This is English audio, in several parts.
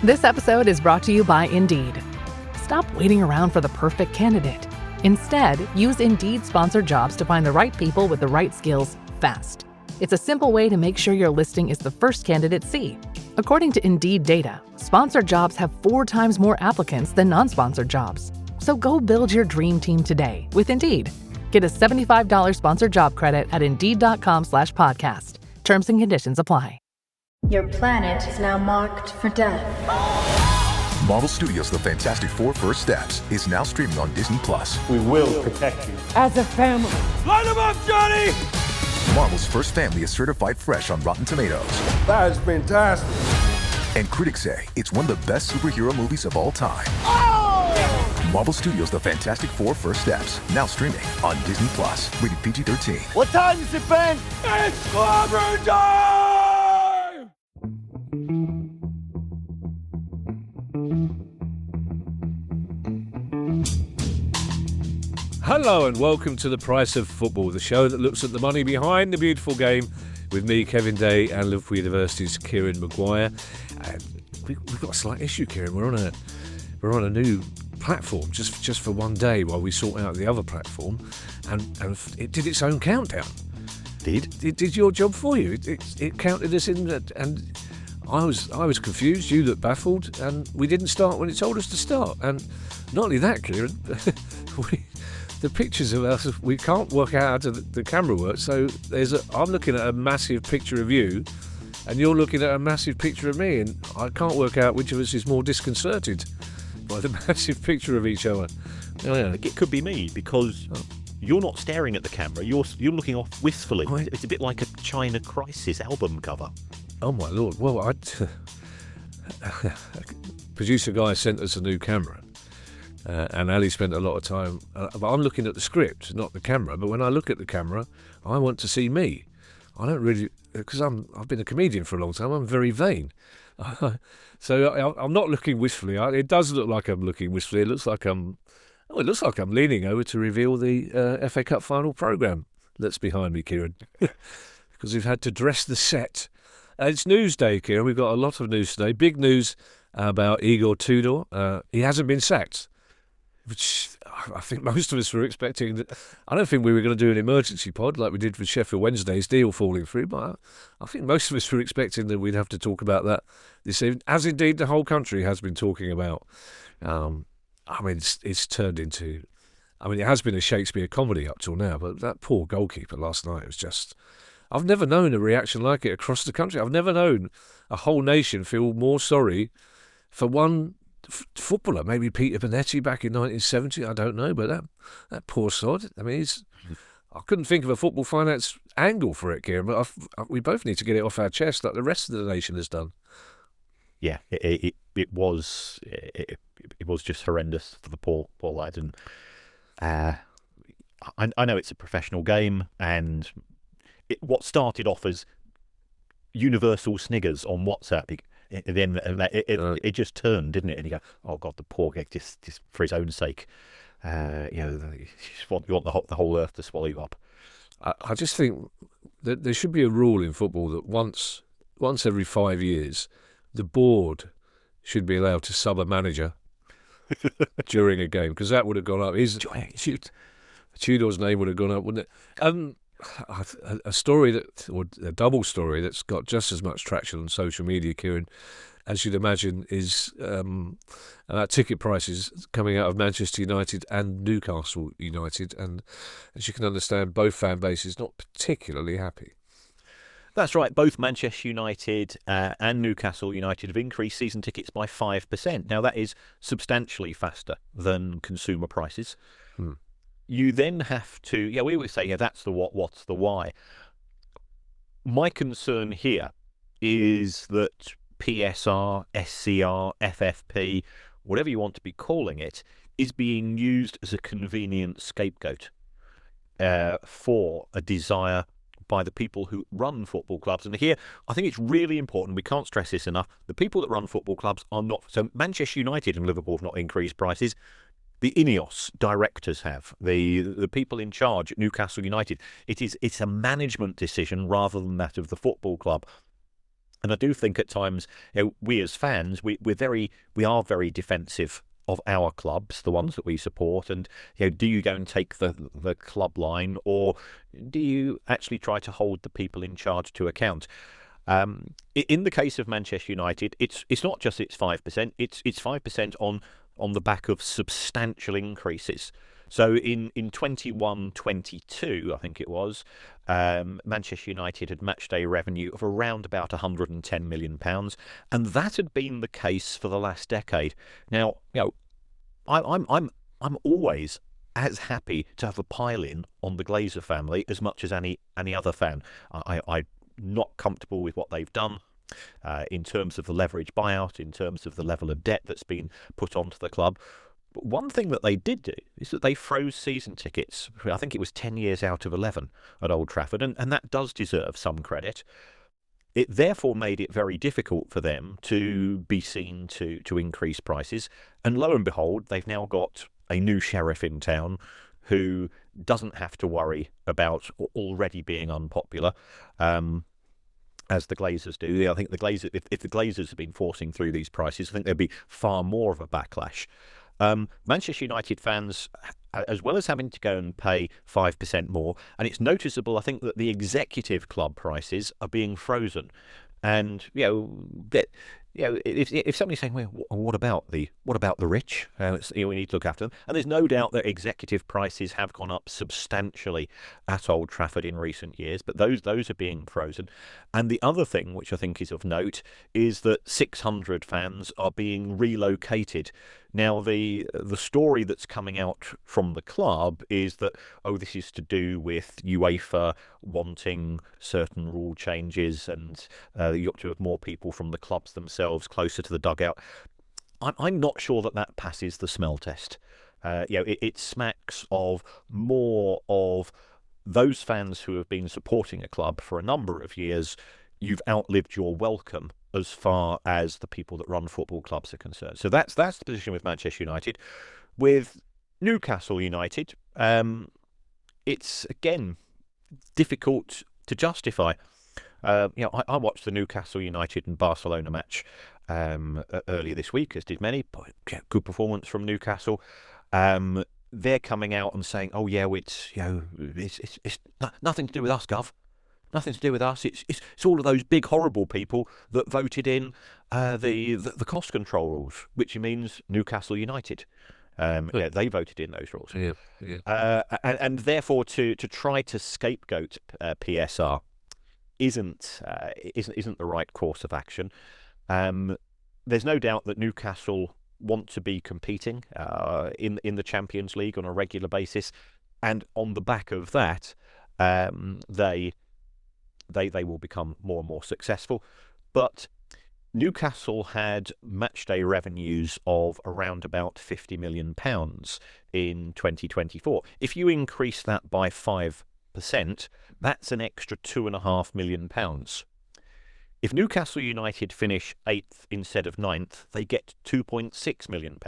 This episode is brought to you by Indeed. Stop waiting around for the perfect candidate. Instead, use Indeed sponsored jobs to find the right people with the right skills fast. It's a simple way to make sure your listing is the first candidates see. According to Indeed data, sponsored jobs have 4 times more applicants than non-sponsored jobs. So go build your dream team today with Indeed. Get a $75 sponsored job credit at Indeed.com/podcast. Terms and conditions apply. Your planet is now marked for death. Marvel Studios' The Fantastic Four First Steps is now streaming on Disney+. We will protect you. As a family. Light them up, Johnny! Marvel's first family is certified fresh on Rotten Tomatoes. That is fantastic. And critics say it's one of the best superhero movies of all time. Oh! Marvel Studios' The Fantastic Four First Steps, now streaming on Disney+. Rated PG-13. What time is it, Ben? It's clobber time! Hello and welcome to The Price of Football, the show that looks at the money behind the beautiful game with me, Kevin Day, and Liverpool University's Kieran Maguire. And we've got a slight issue, Kieran. We're on a new platform just for one day while we sort out the other platform, and it did its own countdown. It did your job for you. It counted us in, and I was confused. You looked baffled, and we didn't start when it told us to start. And not only that, Kieran. The pictures of us, we can't work out how the camera works. So I'm looking at a massive picture of you, and you're looking at a massive picture of me, and I can't work out which of us is more disconcerted by the massive picture of each other. Oh, yeah. It could be me, because you're not staring at the camera. You're looking off wistfully. It's a bit like a China Crisis album cover. Oh my lord! Well, producer guy sent us a new camera. And Ali spent a lot of time. But I'm looking at the script, not the camera. But when I look at the camera, I want to see me. I don't really, because I've been a comedian for a long time. I'm very vain, so I'm not looking wistfully. It does look like I'm looking wistfully. It looks like I'm leaning over to reveal the FA Cup final programme that's behind me, Kieran, because we've had to dress the set. It's news day, Kieran. We've got a lot of news today. Big news about Igor Tudor. He hasn't been sacked, which I think most of us were expecting. I don't think we were going to do an emergency pod like we did with Sheffield Wednesday's deal falling through, but I think most of us were expecting that we'd have to talk about that this evening, as indeed the whole country has been talking about. It's turned into... it has been a Shakespeare comedy up till now, but that poor goalkeeper last night was just... I've never known a reaction like it across the country. I've never known a whole nation feel more sorry for one footballer. Maybe Peter Bonetti back in 1970, I don't know, but that poor sod. I couldn't think of a football finance angle for it, Kieran, but we both need to get it off our chest like the rest of the nation has done. Yeah, it was just horrendous for the poor lad, and I know it's a professional game, and what started off as universal sniggers on WhatsApp, then it just turned, didn't it? And you go, oh God, the poor guy, just for his own sake, you just want the whole earth to swallow you up. I just think that there should be a rule in football that once every 5 years, the board should be allowed to sub a manager during a game, because that would have gone up. Tudor's name would have gone up, wouldn't it? A story or a double story that's got just as much traction on social media, Kieran, as you'd imagine, is about ticket prices coming out of Manchester United and Newcastle United, and as you can understand, both fan bases not particularly happy. That's right. Both Manchester United and Newcastle United have increased season tickets by 5%. Now, that is substantially faster than consumer prices. You then have to... we always say, that's the what, what's the why. My concern here is that PSR, SCR, FFP, whatever you want to be calling it, is being used as a convenient scapegoat for a desire by the people who run football clubs. And here, I think it's really important, we can't stress this enough, the people that run football clubs are not... So Manchester United and Liverpool have not increased prices. The INEOS directors have, the people in charge at Newcastle United. It's a management decision rather than that of the football club. And I do think at times, we as fans, we are very defensive of our clubs, the ones that we support, and do you go and take the club line, or do you actually try to hold the people in charge to account? In the case of Manchester United, it's not just it's 5%, it's 5% on the back of substantial increases. So in 21-22, I think it was, Manchester United had matchday revenue of around about £110 million, and that had been the case for the last decade. Now, I'm always as happy to have a pile-in on the Glazer family as much as any other fan. I'm not comfortable with what they've done in terms of the leverage buyout, in terms of the level of debt that's been put onto the club. But one thing that they did do is that they froze season tickets. I think it was 10 years out of 11 at Old Trafford, and that does deserve some credit. It therefore made it very difficult for them to be seen to increase prices. And lo and behold, they've now got a new sheriff in town who doesn't have to worry about already being unpopular, as the Glazers do. I think the Glazers, if the Glazers had been forcing through these prices, I think there'd be far more of a backlash. Manchester United fans, as well as having to go and pay 5% more, and it's noticeable, I think, that the executive club prices are being frozen. And if somebody's saying, well, what about the rich? We need to look after them. And there's no doubt that executive prices have gone up substantially at Old Trafford in recent years, but those are being frozen. And the other thing, which I think is of note, is that 600 fans are being relocated. Now, the story that's coming out from the club is that, this is to do with UEFA wanting certain rule changes, and you got to have more people from the clubs themselves closer to the dugout. I'm not sure that passes the smell test. It smacks of more of those fans who have been supporting a club for a number of years. You've outlived your welcome as far as the people that run football clubs are concerned. So that's the position with Manchester United. With Newcastle United, it's again difficult to justify. I watched the Newcastle United and Barcelona match earlier this week, as did many. Good performance from Newcastle. They're coming out and saying, "Oh yeah, it's nothing to do with us, Gov. Nothing to do with us. It's all of those big horrible people that voted in the cost control rules, which means Newcastle United. They voted in those rules. And therefore to try to scapegoat PSR isn't the right course of action. There's no doubt that Newcastle want to be competing in the Champions League on a regular basis, and on the back of that, they will become more and more successful. But Newcastle had matchday revenues of around about £50 million in 2024. If you increase that by 5%, that's an extra £2.5 million. If Newcastle United finish 8th instead of 9th, they get £2.6 million.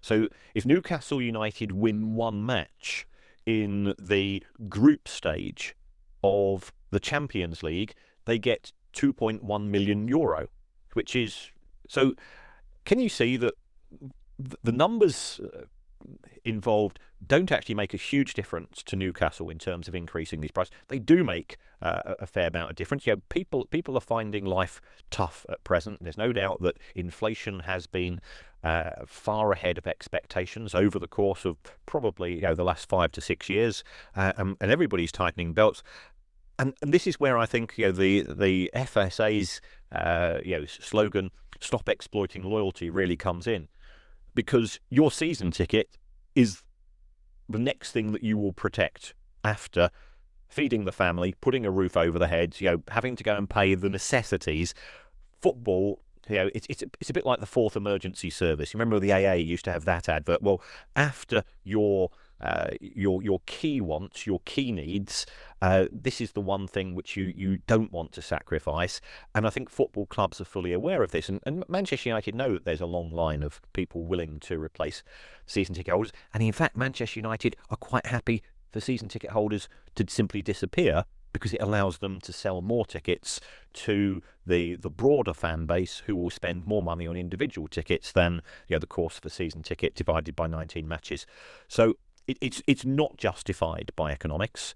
So if Newcastle United win one match in the group stage of the Champions League, they get €2.1 million, which is... So can you see that the numbers involved don't actually make a huge difference to Newcastle in terms of increasing these prices? They do make a fair amount of difference. People are finding life tough at present. There's no doubt that inflation has been far ahead of expectations over the course of probably the last 5 to 6 years, and everybody's tightening belts. And this is where I think the FSA's slogan "Stop exploiting loyalty" really comes in, because your season ticket is the next thing that you will protect after feeding the family, putting a roof over the heads, having to go and pay the necessities. Football, it's a bit like the fourth emergency service. You remember the AA used to have that advert? Well, after your key wants, your key needs, this is the one thing which you don't want to sacrifice. And I think football clubs are fully aware of this. And Manchester United know that there's a long line of people willing to replace season ticket holders. And in fact, Manchester United are quite happy for season ticket holders to simply disappear, because it allows them to sell more tickets to the broader fan base, who will spend more money on individual tickets than the course of a season ticket divided by 19 matches. So it's not justified by economics,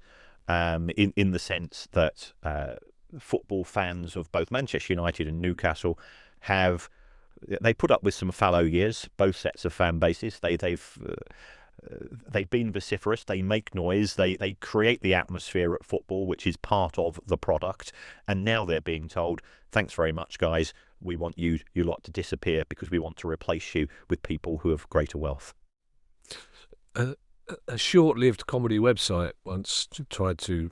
in the sense that football fans of both Manchester United and Newcastle they put up with some fallow years, both sets of fan bases. They've been vociferous, they make noise, they create the atmosphere at football, which is part of the product, and now they're being told, thanks very much, guys, we want you lot to disappear because we want to replace you with people who have greater wealth. A short-lived comedy website once tried to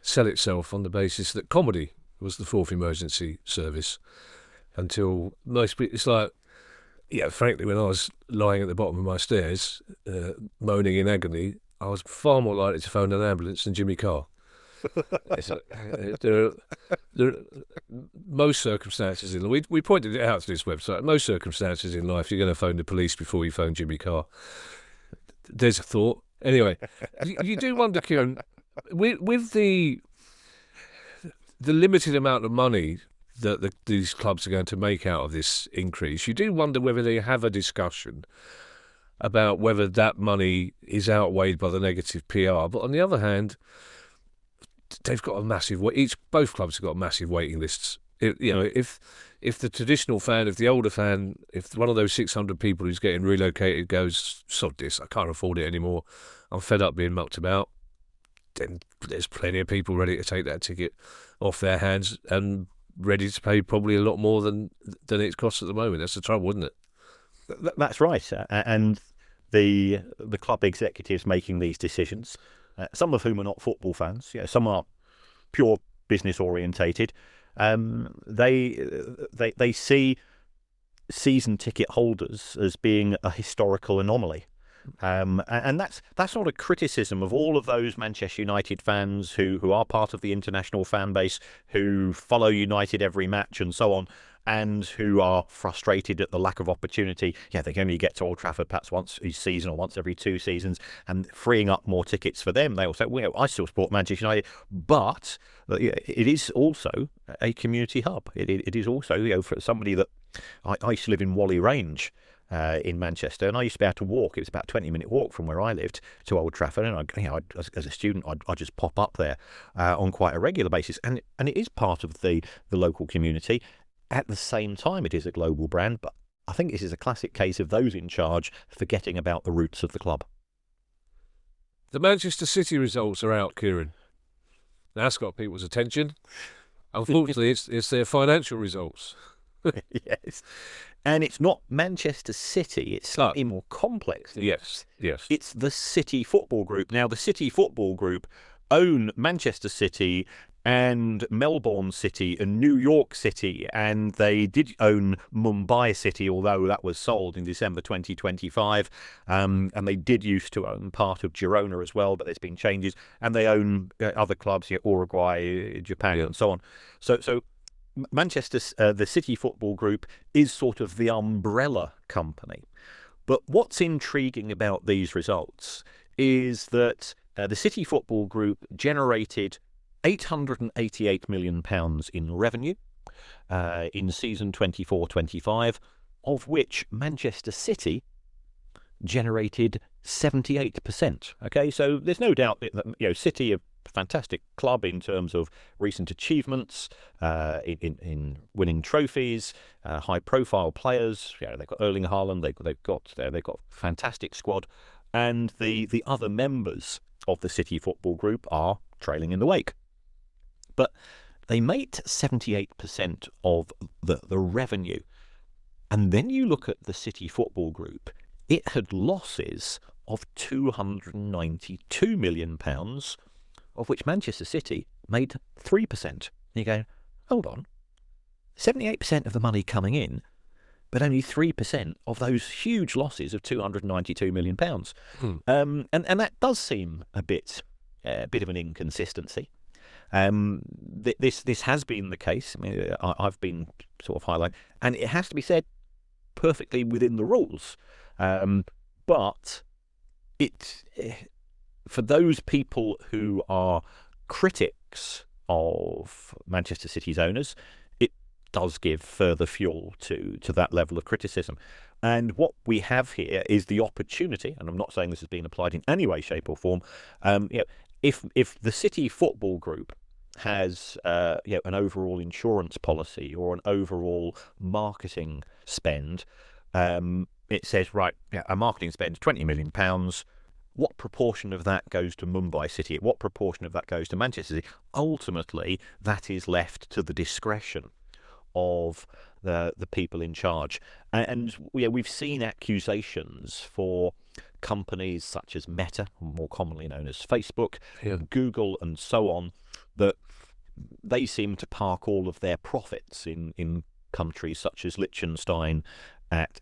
sell itself on the basis that comedy was the fourth emergency service, until most people, it's like, frankly, when I was lying at the bottom of my stairs, moaning in agony, I was far more likely to phone an ambulance than Jimmy Carr. Most circumstances in life, we pointed it out to this website, most circumstances in life, you're going to phone the police before you phone Jimmy Carr. There's a thought. Anyway, you do wonder, Kieran, with the limited amount of money that these clubs are going to make out of this increase, you do wonder whether they have a discussion about whether that money is outweighed by the negative PR. But on the other hand, they've got a massive both clubs have got massive waiting lists. If the traditional fan, if the older fan, if one of those 600 people who's getting relocated goes, sod this, I can't afford it anymore, I'm fed up being mucked about, then there's plenty of people ready to take that ticket off their hands and ready to pay probably a lot more than it costs at the moment. That's the trouble, isn't it? That's right. And the club executives making these decisions, some of whom are not football fans, some are pure business orientated. They see season ticket holders as being a historical anomaly. And that's not a criticism of all of those Manchester United fans who are part of the international fan base, who follow United every match and so on, and who are frustrated at the lack of opportunity. They can only get to Old Trafford perhaps once each season or once every 2 seasons, and freeing up more tickets for them. They all say, well, I still support Manchester United, but it is also a community hub. It is also, for somebody that I used to live in Whalley Range, in Manchester, and I used to be able to walk. It was about a 20-minute walk from where I lived to Old Trafford, and as a student, I'd just pop up there on quite a regular basis, and it is part of the local community. At the same time, it is a global brand, but I think this is a classic case of those in charge forgetting about the roots of the club. The Manchester City results are out, Kieran. That's got people's attention. Unfortunately, it's their financial results. Yes. And it's not Manchester City, it's slightly more complex. Yes. It's the City Football Group. Now, the City Football Group own Manchester City and Melbourne City and New York City, and they did own Mumbai City, although that was sold in December 2025, and they did used to own part of Girona as well, but there's been changes, and they own other clubs, Uruguay, Japan, and so on. So Manchester, the City Football Group is sort of the umbrella company. But what's intriguing about these results is that the City Football Group generated £888 million in revenue in season 24-25, of which Manchester City generated 78%. Okay, so there's no doubt that City, a fantastic club in terms of recent achievements, in winning trophies, high-profile players. They've got Erling Haaland, they've got a fantastic squad, and the other members of the City Football Group are trailing in the wake. But they made 78% of the revenue. And then you look at the City Football Group, it had losses of £292 million, of which Manchester City made 3%. And you go, hold on, 78% of the money coming in, but only 3% of those huge losses of £292 million. And that does seem a bit of an inconsistency. This has been the case. I mean, I've been sort of highlighting, and it has to be said perfectly within the rules. But for those people who are critics of Manchester City's owners, it does give further fuel to that level of criticism. And what we have here is the opportunity, and I'm not saying this has been applied in any way, shape or form, if the City Football Group has an overall insurance policy or an overall marketing spend, it says, right, a marketing spend £20 million. What proportion of that goes to Mumbai City? What proportion of that goes to Manchester City? Ultimately, that is left to the discretion of the people in charge. And we've seen accusations for companies such as Meta, more commonly known as Facebook, Google, and so on, that they seem to park all of their profits in countries such as Liechtenstein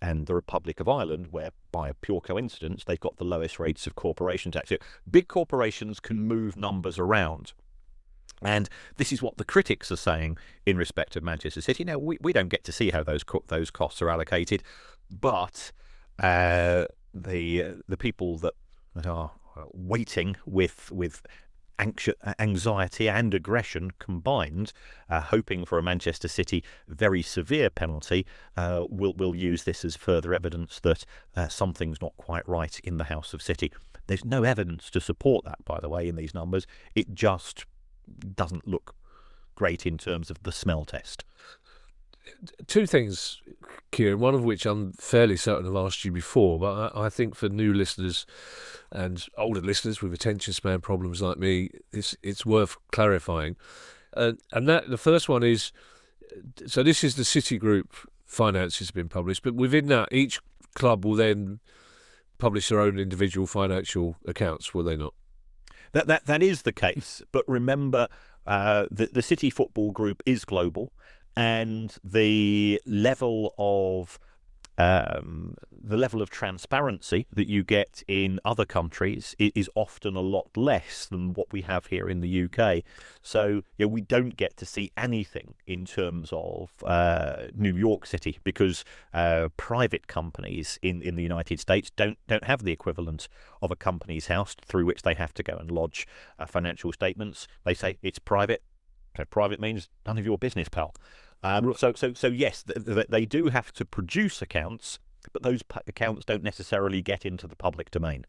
and the Republic of Ireland, where, by a pure coincidence, they've got the lowest rates of corporation tax. So big corporations can move numbers around. And this is what the critics are saying in respect of Manchester City. Now, we don't get to see how those costs are allocated, but the people that are waiting with anxiety and aggression combined, hoping for a Manchester City very severe penalty, will use this as further evidence that something's not quite right in the House of City. There's no evidence to support that, by the way, in these numbers. It just doesn't look great in terms of the smell test. Two things, Kieran, one of which I'm fairly certain I've asked you before, but I think for new listeners and older listeners with attention span problems like me, it's worth clarifying. And that the first one is, so this is the Citigroup finances have been published, but within that, each club will then publish their own individual financial accounts, will they not? That is the case, but remember, the City Football Group is global, and the level of transparency that you get in other countries is often a lot less than what we have here in the UK. So we don't get to see anything in terms of New York City, because private companies in the United States don't have the equivalent of a company's house through which they have to go and lodge financial statements. They say it's private. So private means none of your business, pal. So yes, they do have to produce accounts, but those accounts don't necessarily get into the public domain.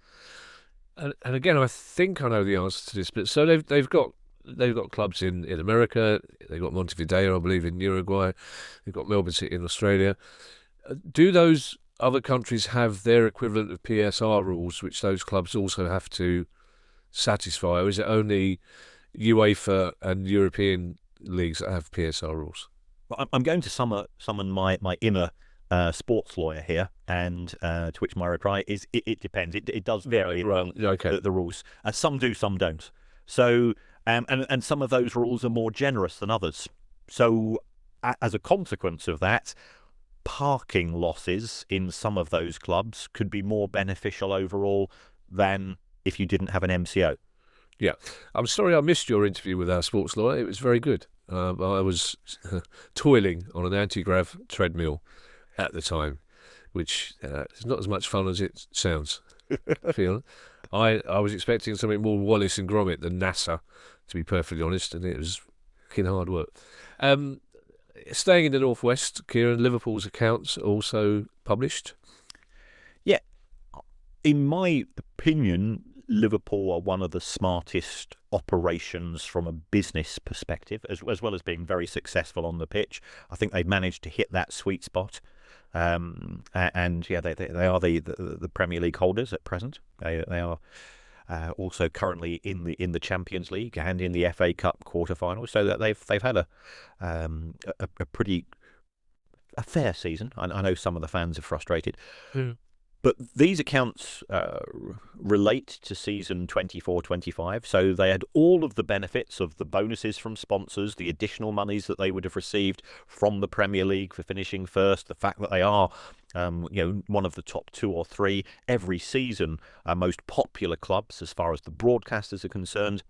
And again, I think I know the answer to this, but so they've got clubs in America. They've got Montevideo, I believe, in Uruguay. They've got Melbourne City in Australia. Do those other countries have their equivalent of PSR rules, which those clubs also have to satisfy, or is it only UEFA and European leagues that have PSR rules? Well, I'm going to summon my inner sports lawyer here, and to which my reply is it depends. It does vary. Okay. The rules. Some do, some don't. So and some of those rules are more generous than others. So as a consequence of that, parking losses in some of those clubs could be more beneficial overall than if you didn't have an MCO. Yeah, I'm sorry I missed your interview with our sports lawyer. It was very good. I was toiling on an anti-grav treadmill at the time, which is not as much fun as it sounds. I feel I was expecting something more Wallace and Gromit than NASA, to be perfectly honest, and it was fucking hard work. Staying in the Northwest, Kieran, Liverpool's accounts also published. Yeah, in my opinion, Liverpool are one of the smartest operations from a business perspective, as well as being very successful on the pitch. I think they've managed to hit that sweet spot, and yeah, they are the Premier League holders at present. They are also currently in the Champions League and in the FA Cup quarterfinals, so that they've had a pretty fair season. I know some of the fans are frustrated. But these accounts relate to season 24-25, so they had all of the benefits of the bonuses from sponsors, the additional monies that they would have received from the Premier League for finishing first, the fact that they are one of the top 2 or 3 every season most popular clubs as far as the broadcasters are concerned.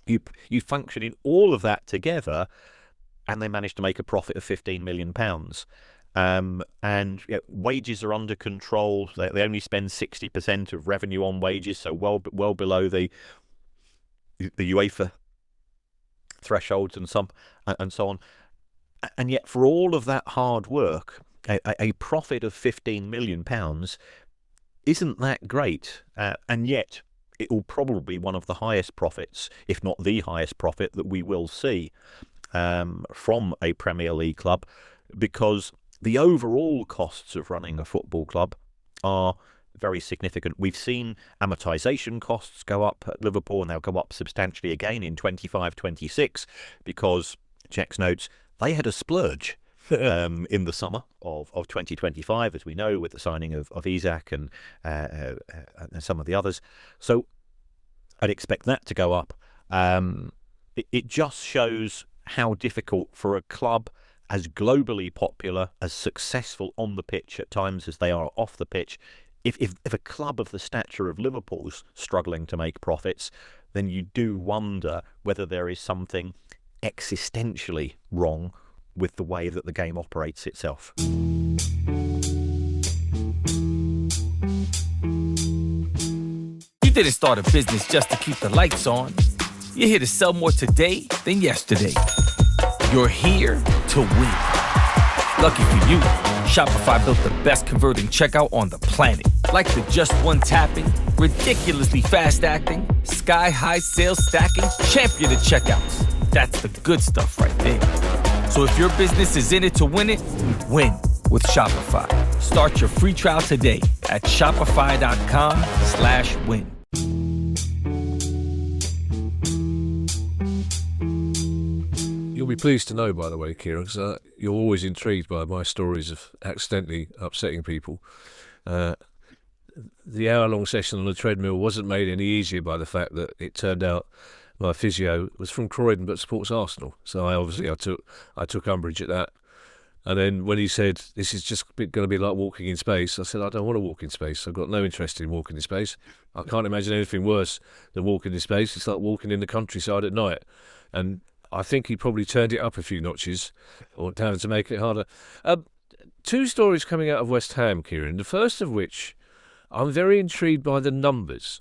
You function in all of that together, and they managed to make a profit of £15 million. And wages are under control. They only spend 60% of revenue on wages, so well below the UEFA thresholds and so on. And yet, for all of that hard work, a profit of £15 million isn't that great. And yet, it will probably be one of the highest profits, if not the highest profit, that we will see from a Premier League club, because the overall costs of running a football club are very significant. We've seen amortisation costs go up at Liverpool, and they'll go up substantially again in 25-26, because, Jack's notes, they had a splurge in the summer of 2025, as we know, with the signing of Isak and some of the others. So I'd expect that to go up. It just shows how difficult for a club as globally popular, as successful on the pitch at times as they are off the pitch. If a club of the stature of Liverpool's struggling to make profits, then you do wonder whether there is something existentially wrong with the way that the game operates itself. You didn't start a business just to keep the lights on. You're here to sell more today than yesterday. You're here to win. Lucky for you, Shopify built the best converting checkout on the planet. Like the just one tapping, ridiculously fast acting, sky-high sales stacking, champion of checkouts. That's the good stuff right there. So if your business is in it to win it, win with Shopify. Start your free trial today at shopify.com/win. You'll be pleased to know, by the way, Kieran, because you're always intrigued by my stories of accidentally upsetting people. The hour-long session on the treadmill wasn't made any easier by the fact that it turned out my physio was from Croydon but supports Arsenal. So I took umbrage at that. And then when he said, this is just going to be like walking in space, I said, I don't want to walk in space. I've got no interest in walking in space. I can't imagine anything worse than walking in space. It's like walking in the countryside at night. And I think he probably turned it up a few notches or down to make it harder. Two stories coming out of West Ham, Kieran. The first of which, I'm very intrigued by the numbers,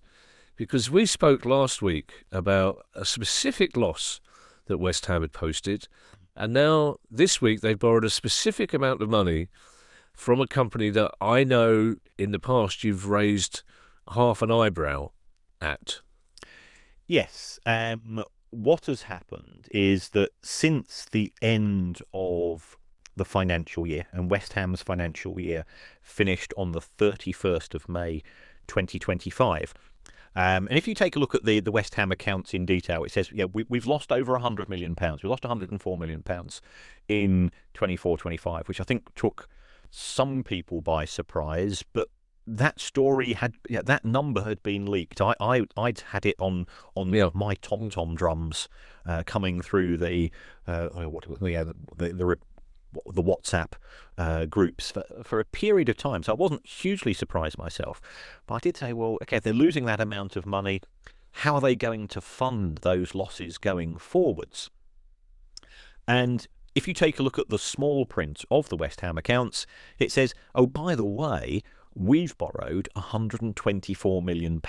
because we spoke last week about a specific loss that West Ham had posted, and now this week they've borrowed a specific amount of money from a company that I know in the past you've raised half an eyebrow at. Yes. What has happened is that since the end of the financial year, and West Ham's financial year finished on the 31st of May 2025, and if you take a look at the West Ham accounts in detail, it says, we've lost over £100 million. We lost £104 million in 24-25, which I think took some people by surprise. But that story that number had been leaked. I'd had it on my tom-tom drums coming through the WhatsApp groups for a period of time. So I wasn't hugely surprised myself. But I did say, well, okay, if they're losing that amount of money, how are they going to fund those losses going forwards? And if you take a look at the small print of the West Ham accounts, it says, oh, by the way, we've borrowed £124 million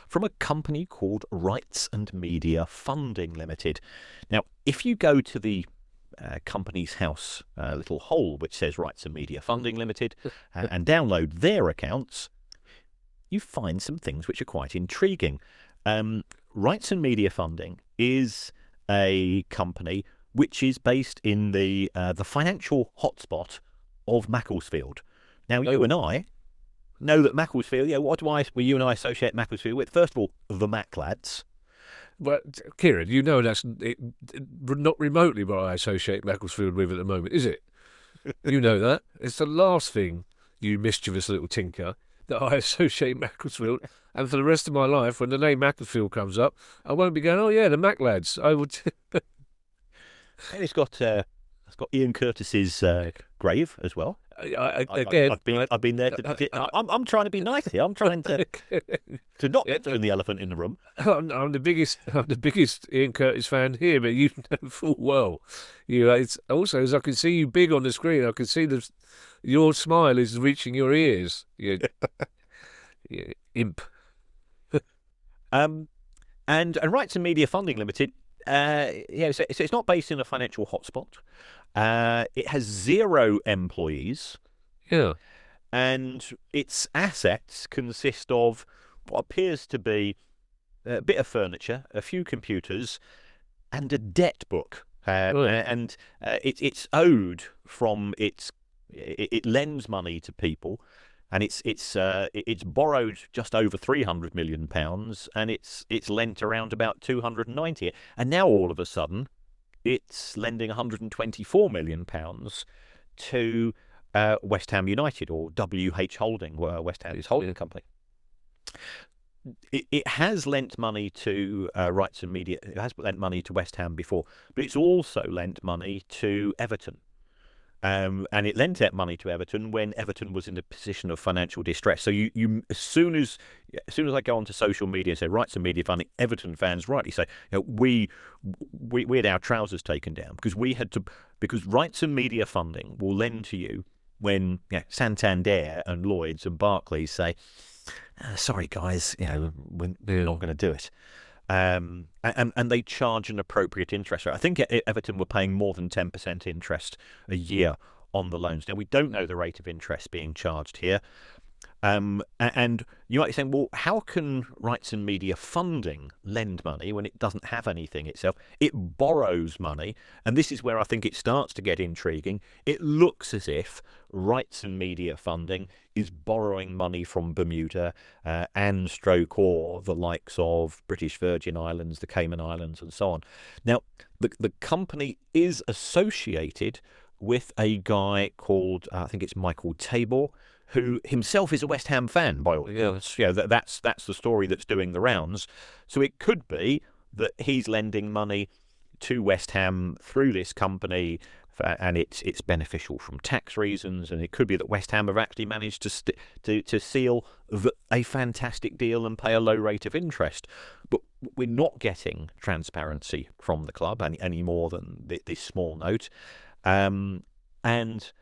from a company called Rights and Media Funding Limited. Now, if you go to the company's house little hole which says Rights and Media Funding Limited and download their accounts, you find some things which are quite intriguing. Rights and Media Funding is a company which is based in the financial hotspot of Macclesfield. Now, you and I know that Macclesfield, what do you and I associate Macclesfield with? First of all, the Mac lads. Well, Kieran, you know that's not remotely what I associate Macclesfield with at the moment, is it? You know that. It's the last thing, you mischievous little tinker, that I associate Macclesfield. And for the rest of my life, when the name Macclesfield comes up, I won't be going, oh yeah, the Mac lads. I would. And it's got Ian Curtis's grave as well. I've been there. I'm trying to be nice here. I'm trying to not throw the elephant in the room. I'm the biggest Ian Curtis fan here, but you know full well. It's also, as I can see you big on the screen, I can see your smile is reaching your ears. You imp. And Rights and Media Funding Limited So it's not based in a financial hotspot. It has 0 employees. Yeah. And its assets consist of what appears to be a bit of furniture, a few computers, and a debt book. And it's owed from it lends money to people, and it's borrowed just over £300 million, and it's lent around about 290, and now all of a sudden it's lending £124 million to West Ham United, or WH Holding, West Ham's holding company. It has lent money to Rights and Media. It has lent money to West Ham before, but it's also lent money to Everton. And it lent that money to Everton when Everton was in a position of financial distress. So you as soon as I go onto social media and say Rights and Media funding, Everton fans rightly say, we had our trousers taken down because Rights and Media funding will lend to you when Santander and Lloyds and Barclays say, sorry guys, we're not going to do it. And they charge an appropriate interest rate. I think Everton were paying more than 10% interest a year on the loans. Now, we don't know the rate of interest being charged here. And you might be saying, well, how can Rights and Media funding lend money when it doesn't have anything itself? It borrows money, and this is where I think it starts to get intriguing. It looks as if Rights and Media funding is borrowing money from Bermuda and or the likes of British Virgin Islands, the Cayman Islands, and so on. Now, the company is associated with a guy called, I think it's Michael Tabor, who himself is a West Ham fan, by all means. That's the story that's doing the rounds. So it could be that he's lending money to West Ham through this company, and it's beneficial from tax reasons. And it could be that West Ham have actually managed to seal a fantastic deal and pay a low rate of interest. But we're not getting transparency from the club any more than this small note. And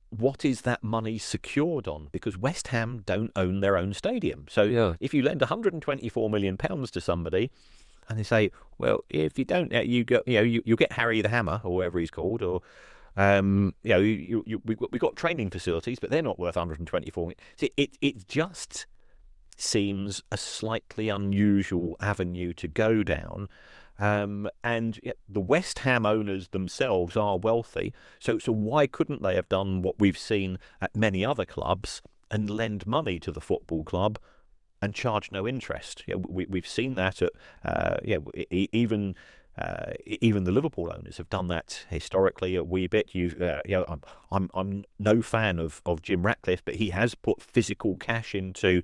what is that money secured on? Because West Ham don't own their own stadium. So if you lend £124 million to somebody, and they say, well, if you don't, you get Harry the Hammer, or whatever he's called, or we've got training facilities, but they're not worth 124 million. So it just seems a slightly unusual avenue to go down. And the West Ham owners themselves are wealthy, so why couldn't they have done what we've seen at many other clubs and lend money to the football club and charge no interest? We've seen that at even the Liverpool owners have done that historically a wee bit. I'm no fan of Jim Ratcliffe, but he has put physical cash into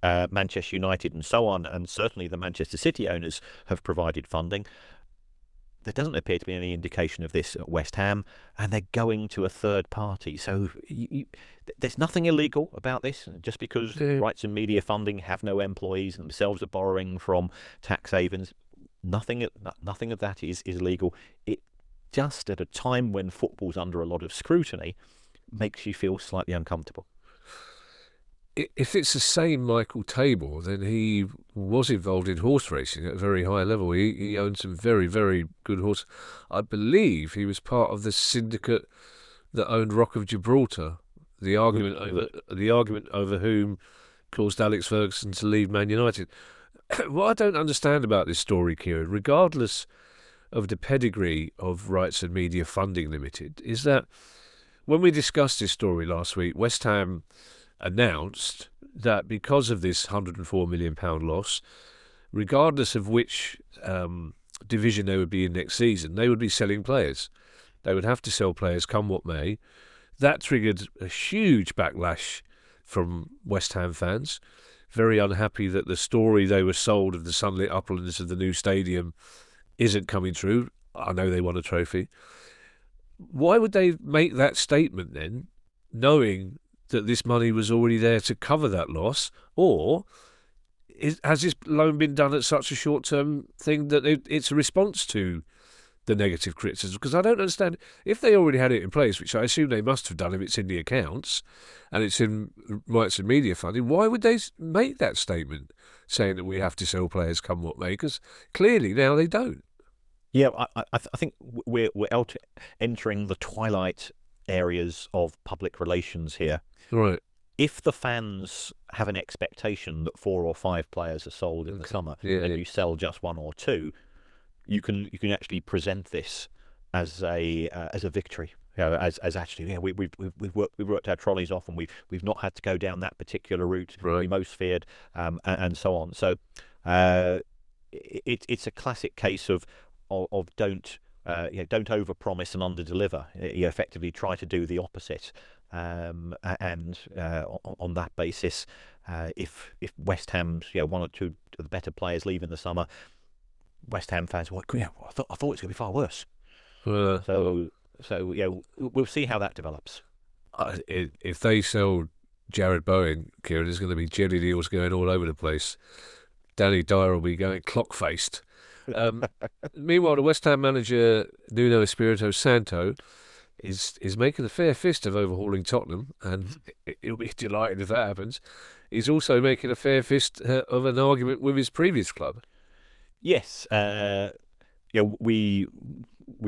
Manchester United and so on, and certainly the Manchester City owners have provided funding. There doesn't appear to be any indication of this at West Ham, and they're going to a third party. So there's nothing illegal about this. Just because Rights and Media funding have no employees and themselves are borrowing from tax havens, nothing of that is illegal. It just, at a time when football's under a lot of scrutiny, makes you feel slightly uncomfortable. If it's the same Michael Tabor, then he was involved in horse racing at a very high level. He owned some very, very good horses. I believe he was part of the syndicate that owned Rock of Gibraltar. The argument over whom caused Alex Ferguson to leave Man United. What I don't understand about this story, Kieran, regardless of the pedigree of Rights and Media Funding Limited, is that when we discussed this story last week, West Ham announced that because of this £104 million loss, regardless of which division they would be in next season, they would be selling players. They would have to sell players come what may. That triggered a huge backlash from West Ham fans, very unhappy that the story they were sold of the sunlit uplands of the new stadium isn't coming true. I know they won a trophy. Why would they make that statement then, knowing that this money was already there to cover that loss? Or has this loan been done at such a short-term thing that it's a response to the negative criticism? Because I don't understand, if they already had it in place, which I assume they must have done if it's in the accounts and it's in Rights and Media Funding, why would they make that statement saying that we have to sell players come what may? Because clearly now they don't. Yeah, I think we're entering the twilight areas of public relations here. Right. If the fans have an expectation that 4 or 5 players are sold in the summer, and you sell just 1 or 2, you can actually present this as a victory. As actually, we've worked our trolleys off, and we've not had to go down that particular route we most feared, and so on. So it's a classic case of don't overpromise and underdeliver. You effectively try to do the opposite, and on that basis, if West Ham's 1 or 2 of the better players leave in the summer, West Ham fans, I thought it was going to be far worse. So we'll see how that develops. If they sell Jared Bowen, Kieran, there's going to be jelly deals going all over the place. Danny Dyer will be going clock-faced. Meanwhile, the West Ham manager, Nuno Espirito Santo, is making a fair fist of overhauling Tottenham, and he'll be delighted if that happens. He's also making a fair fist of an argument with his previous club. Yes, we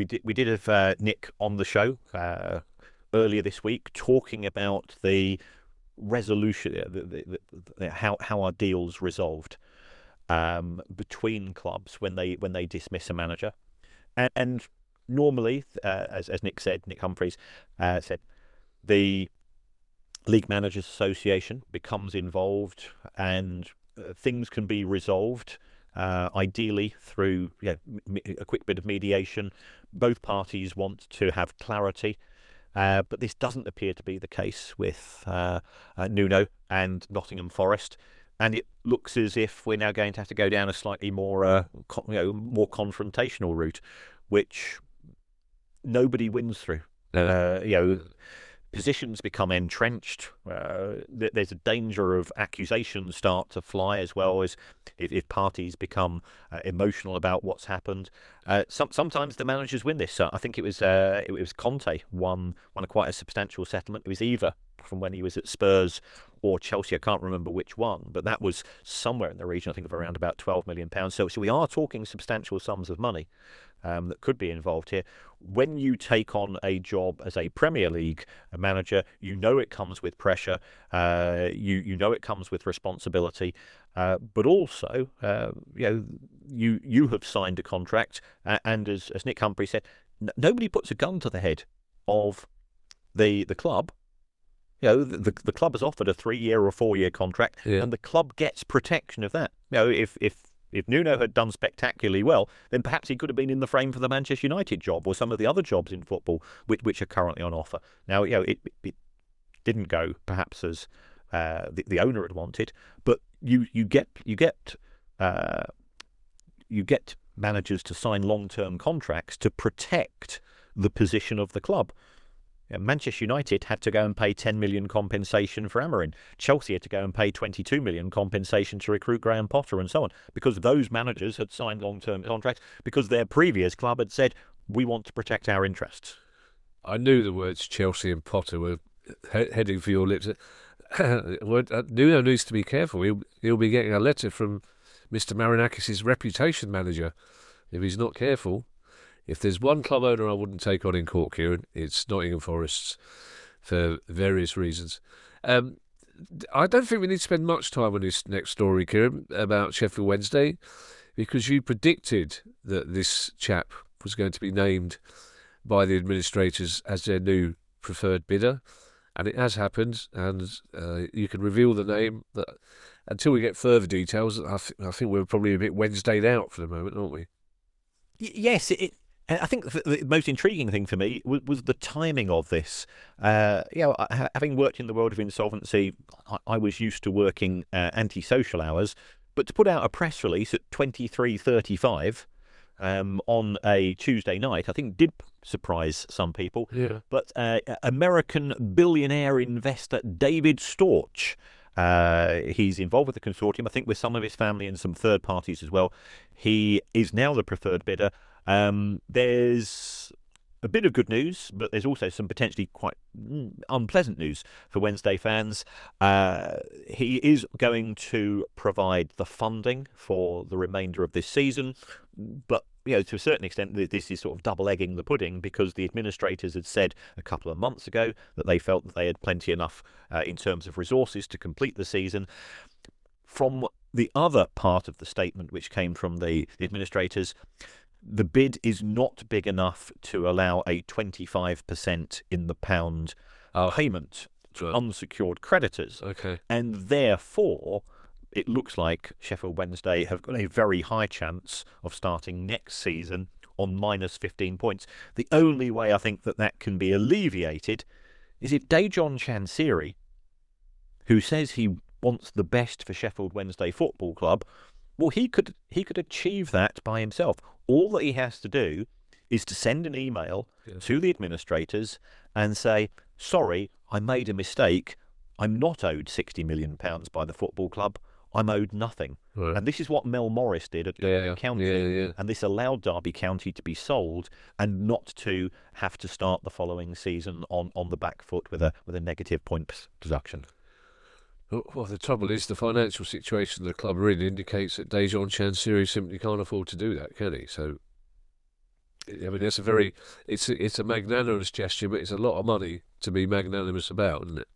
did have Nick on the show earlier this week talking about the resolution, how our deals resolved between clubs when they dismiss a manager, and normally, as Nick Humphreys said, the League Managers Association becomes involved, and things can be resolved. Ideally through a quick bit of mediation. Both parties want to have clarity, but this doesn't appear to be the case with Nuno and Nottingham Forest, and it looks as if we're now going to have to go down a slightly more more confrontational route, which nobody wins through. Positions become entrenched. There's a danger of accusations start to fly, as well as if parties become emotional about what's happened. Sometimes the managers win this. I think it was Conte won quite a substantial settlement. It was either from when he was at Spurs or Chelsea. I can't remember which one, but that was somewhere in the region, I think, of around about £12 million. So we are talking substantial sums of money that could be involved here. When you take on a job as a Premier League manager, you know it comes with pressure, you know it comes with responsibility, but also you have signed a contract, and as Nick Humphrey said, nobody puts a gun to the head of the club. The club has offered a 3-year or 4-year contract, and the club gets protection of that. If Nuno had done spectacularly well, then perhaps he could have been in the frame for the Manchester United job or some of the other jobs in football which are currently on offer. Now, it didn't go perhaps as the owner had wanted, but you get managers to sign long-term contracts to protect the position of the club. Manchester United had to go and pay 10 million compensation for Amorim. Chelsea had to go and pay 22 million compensation to recruit Graham Potter, and so on, because those managers had signed long-term contracts because their previous club had said, we want to protect our interests. I knew the words Chelsea and Potter were heading for your lips. Nuno needs to be careful. He'll be getting a letter from Mr. Marinakis' reputation manager if he's not careful. If there's one club owner I wouldn't take on in court, Kieran, it's Nottingham Forest, for various reasons. I don't think we need to spend much time on this next story, Kieran, about Sheffield Wednesday, because you predicted that this chap was going to be named by the administrators as their new preferred bidder, and it has happened, and you can reveal the name. Until we get further details, I think we're probably a bit Wednesdayed out for the moment, aren't we? Yes, I think the most intriguing thing for me was the timing of this. Having worked in the world of insolvency, I was used to working anti-social hours, but to put out a press release at 23:35 on a Tuesday night, I think did surprise some people. Yeah. But American billionaire investor David Storch, he's involved with the consortium, I think with some of his family and some third parties as well. He is now the preferred bidder. There's a bit of good news, but there's also some potentially quite unpleasant news for Wednesday fans. He is going to provide the funding for the remainder of this season, but to a certain extent, this is sort of double egging the pudding, because the administrators had said a couple of months ago that they felt that they had plenty enough in terms of resources to complete the season. From the other part of the statement, which came from the administrators, the bid is not big enough to allow a 25% in the pound payment to unsecured creditors. Okay. And therefore, it looks like Sheffield Wednesday have got a very high chance of starting next season on minus 15 points. The only way I think that can be alleviated is if Dejan Chansiri, who says he wants the best for Sheffield Wednesday Football Club, well, he could achieve that by himself. All that he has to do is to send an email to the administrators and say, sorry, I made a mistake. I'm not owed £60 million by the football club. I'm owed nothing. Right. And this is what Mel Morris did at Derby County. And this allowed Derby County to be sold and not to have to start the following season on the back foot with a negative point deduction. Well, the trouble is the financial situation of the club really indicates that Dejan Chansiri simply can't afford to do that, can he? So, I mean, it's a magnanimous gesture, but it's a lot of money to be magnanimous about, isn't it?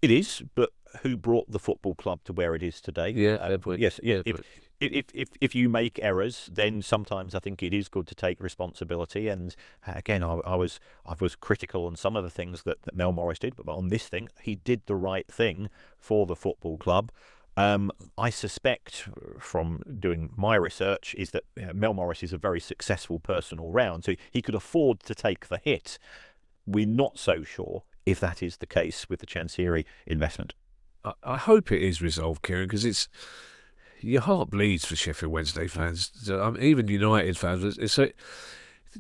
It is, but who brought the football club to where it is today? Yeah, yes. Yeah. If you make errors, then sometimes I think it is good to take responsibility. And again, I was critical on some of the things that Mel Morris did, but on this thing, he did the right thing for the football club. I suspect from doing my research is that Mel Morris is a very successful person all round, so he could afford to take the hit. We're not so sure if that is the case with the Chansiri investment. I hope it is resolved, Kieran, because your heart bleeds for Sheffield Wednesday fans, even United fans.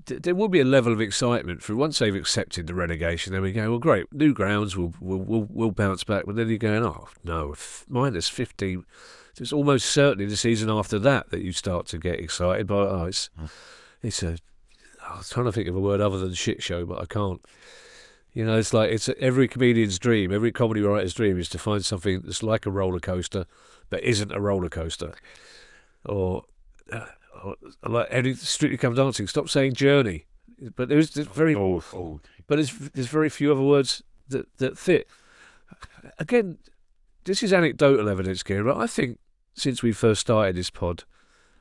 There will be a level of excitement for once they've accepted the relegation. Then we go, well, great, new grounds, we'll bounce back. But then you're going, oh no, minus 15. It's almost certainly the season after that you start to get excited. But I was trying to think of a word other than shit show, but I can't. It's like every comedian's dream, every comedy writer's dream is to find something that's like a roller coaster, but isn't a roller coaster, or like Strictly Come Dancing. Stop saying journey, but there's very, but there's very few other words that fit. Again, this is anecdotal evidence, Kieran, but I think since we first started this pod,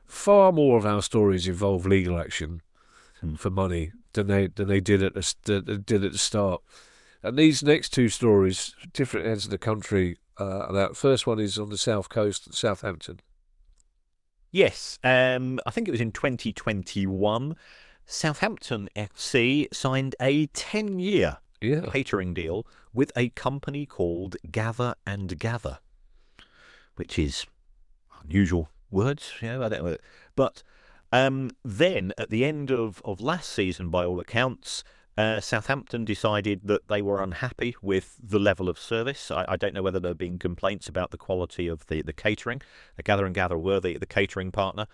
far more of our stories involve legal action for money than they did at the start. And these next two stories, different ends of the country. That first one is on the south coast, Southampton. Yes, I think it was in 2021. Southampton FC signed a 10-year catering deal with a company called Gather and Gather, which is unusual words. I don't know, but. Then, at the end of last season, by all accounts, Southampton decided that they were unhappy with the level of service. I don't know whether there have been complaints about the quality of the catering. Gather and Gather were the catering partner.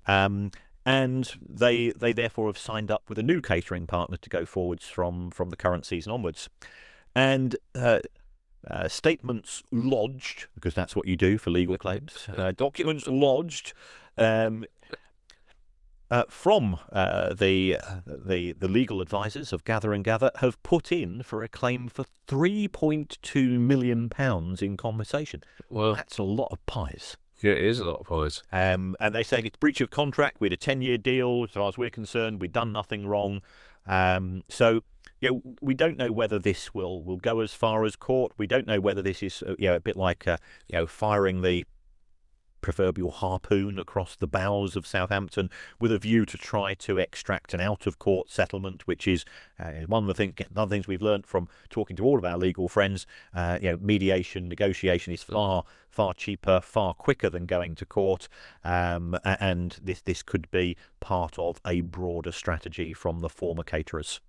And they therefore have signed up with a new catering partner to go forwards from the current season onwards. And statements lodged, because that's what you do for legal claims, documents lodged from the legal advisors of Gather and Gather have put in for a claim for £3.2 million in compensation. Well, that's a lot of pies. Yeah, it is a lot of pies. And they say it's breach of contract. We had a 10-year deal. As far as we're concerned, we've done nothing wrong. So we don't know whether this will go as far as court. We don't know whether this is a bit like firing the proverbial harpoon across the bows of Southampton with a view to try to extract an out-of-court settlement, which is one of the things we've learned from talking to all of our legal friends. Mediation, negotiation is far cheaper, far quicker than going to court, and this could be part of a broader strategy from the former caterers.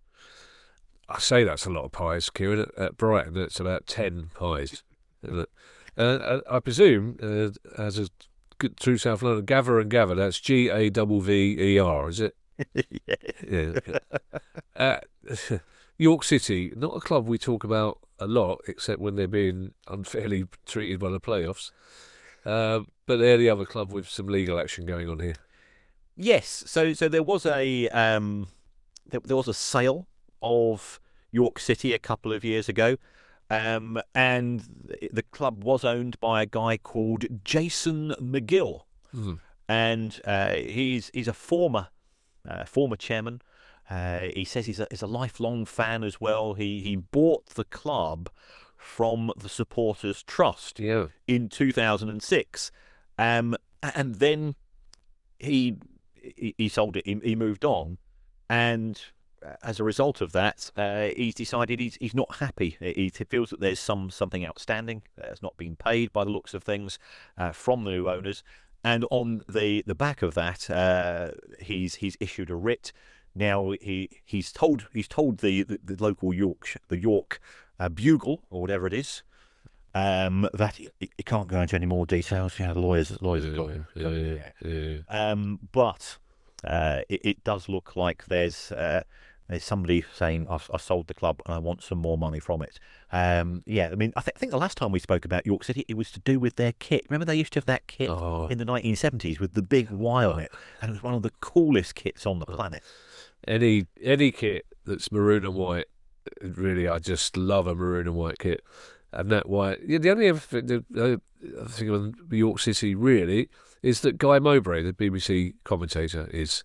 I say that's a lot of pies, Kieran. At Brighton, it's about 10 pies. I presume, as a good true South London, Gather and Gather, that's Gavver, is it? Yeah. York City, not a club we talk about a lot, except when they're being unfairly treated by the playoffs. But they're the other club with some legal action going on here. Yes, so there was a there was a sale of York City a couple of years ago, and the club was owned by a guy called Jason McGill, and he's a former chairman. He says he's a lifelong fan as well. He bought the club from the Supporters Trust in 2006, and then he sold it. He moved on, and as a result of that, he's decided he's not happy. He feels that there's something outstanding that has not been paid by the looks of things from the new owners. And on the back of that, he's issued a writ. Now he's told the local York Bugle or whatever it is that he can't go into any more details. The lawyers. But it does look like there's somebody saying I've sold the club and I want some more money from it. I mean, I think the last time we spoke about York City, it was to do with their kit. Remember, they used to have that kit in the 1970s with the big Y on it, and it was one of the coolest kits on the planet. Any kit that's maroon and white, really, I just love a maroon and white kit. And that white. Yeah, the only other thing I think on York City really is that Guy Mowbray, the BBC commentator, is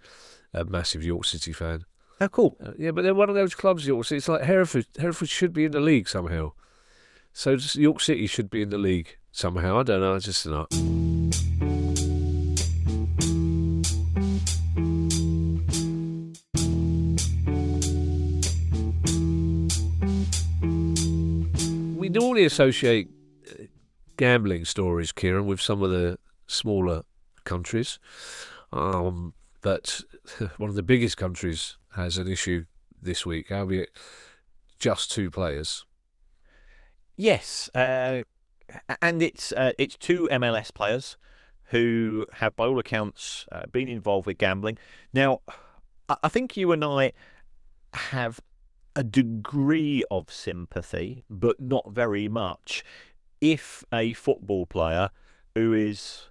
a massive York City fan. Oh, cool. But they're one of those clubs, York City. It's like Hereford. Hereford should be in the league somehow. So York City should be in the league somehow. I don't know. It's just not. We normally associate gambling stories, Kieran, with some of the smaller countries. But one of the biggest countries has an issue this week, albeit just 2 players. Yes, and it's 2 MLS players who have, by all accounts, been involved with gambling. Now, I think you and I have a degree of sympathy, but not very much, if a football player who is,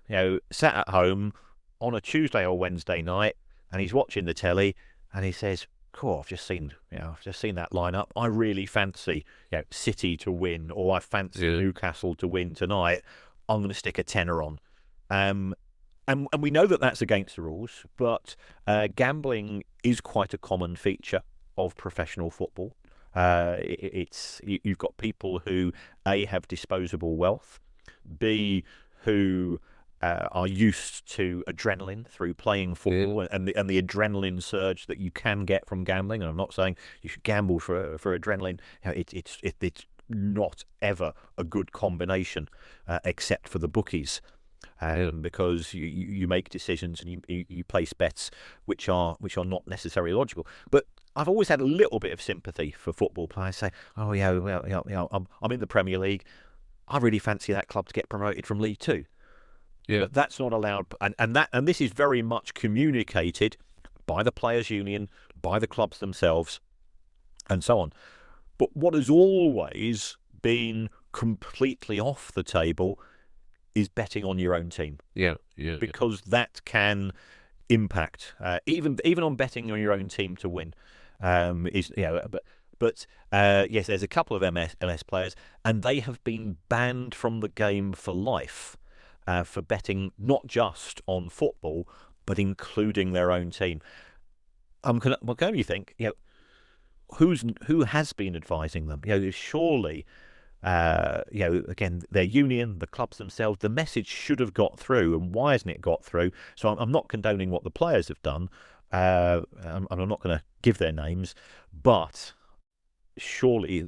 sat at home on a Tuesday or Wednesday night and he's watching the telly and he says, "Cool, I've just seen that lineup. I really fancy, City to win, or I fancy Newcastle to win tonight. I'm going to stick a tenner on." And we know that that's against the rules, but gambling is quite a common feature of professional football. You've got people who A, have disposable wealth, B, who are used to adrenaline through playing football, and the adrenaline surge that you can get from gambling. And I'm not saying you should gamble for adrenaline. It's not ever a good combination, except for the bookies, because you make decisions and you place bets which are not necessarily logical. But I've always had a little bit of sympathy for football players. Say, "Oh yeah, well, I'm in the Premier League. I really fancy that club to get promoted from League Two." Yeah, but that's not allowed, and this is very much communicated by the players' union, by the clubs themselves, and so on. But what has always been completely off the table is betting on your own team. Because that can impact even on betting on your own team to win. Yes, there's a couple of MLS players, and they have been banned from the game for life for betting not just on football, but including their own team. What can you think? Who has been advising them? Surely, again, their union, the clubs themselves, the message should have got through, and why hasn't it got through? So I'm not condoning what the players have done. I'm not going to give their names, but surely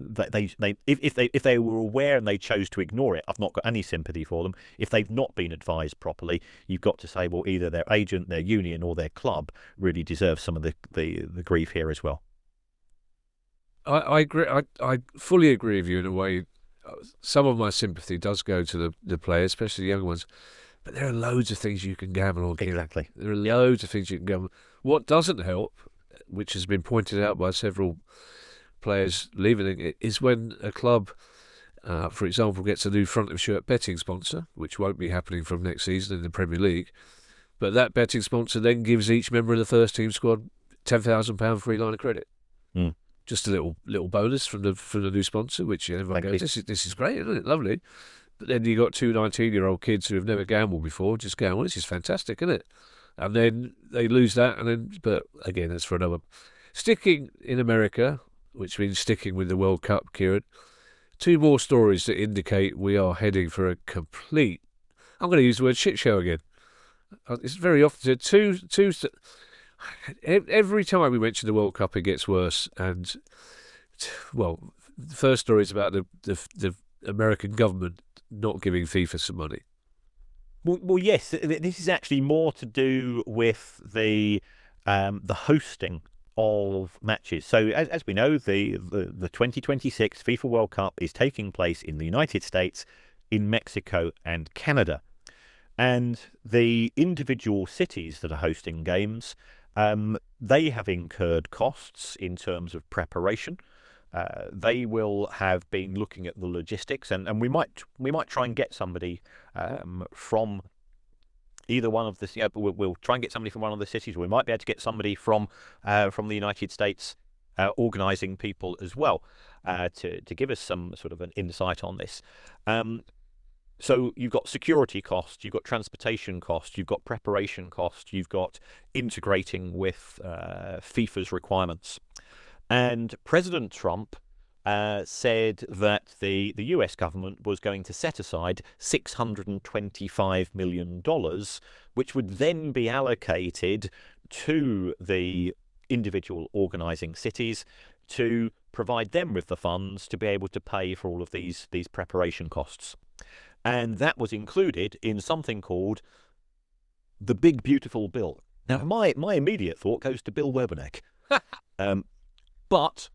if they were aware and they chose to ignore it, I've not got any sympathy for them. If they've not been advised properly, you've got to say, well, either their agent, their union, or their club really deserves some of the grief here as well. I agree. I fully agree with you in a way. Some of my sympathy does go to the players, especially the young ones. But there are loads of things you can gamble on. Exactly. There are loads of things you can gamble. What doesn't help, which has been pointed out by several players leaving it, is when a club, for example, gets a new front of shirt betting sponsor, which won't be happening from next season in the Premier League. But that betting sponsor then gives each member of the first team squad £10,000 free line of credit. Mm. Just a little bonus from the new sponsor, which everyone goes, this is great, isn't it? Lovely. But then you got two 19-year-old kids who have never gambled before, just going, well, this is fantastic, isn't it? And then they lose that, but again, that's for another. Sticking in America, which means sticking with the World Cup, Kieran. Two more stories that indicate we are heading for a complete. I'm going to use the word shit show again. It's very often two. Every time we mention the World Cup, it gets worse. And well, the first story is about the American government not giving FIFA some money. Well, yes. This is actually more to do with the hosting of matches. So, as we know, the 2026 FIFA World Cup is taking place in the United States, in Mexico, and Canada. And the individual cities that are hosting games, they have incurred costs in terms of preparation. They will have been looking at the logistics, and we might try and get somebody from either one of the. We'll try and get somebody from one of the cities. We might be able to get somebody from the United States, organising people as well, to give us some sort of an insight on this. So you've got security costs, you've got transportation costs, you've got preparation costs, you've got integrating with FIFA's requirements. And President Trump said that the US government was going to set aside $625 million, which would then be allocated to the individual organising cities to provide them with the funds to be able to pay for all of these preparation costs. And that was included in something called the Big Beautiful Bill. Now, my immediate thought goes to Bill Weberneck. But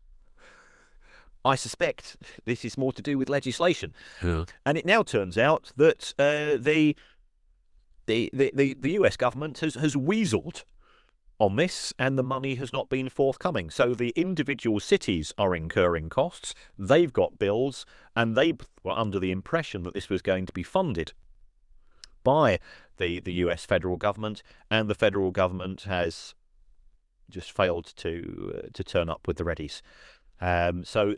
I suspect this is more to do with legislation. Yeah. And it now turns out that the US government has weaseled on this, and the money has not been forthcoming. So the individual cities are incurring costs, they've got bills, and they were under the impression that this was going to be funded by the US federal government, and the federal government has just failed to turn up with the readies. So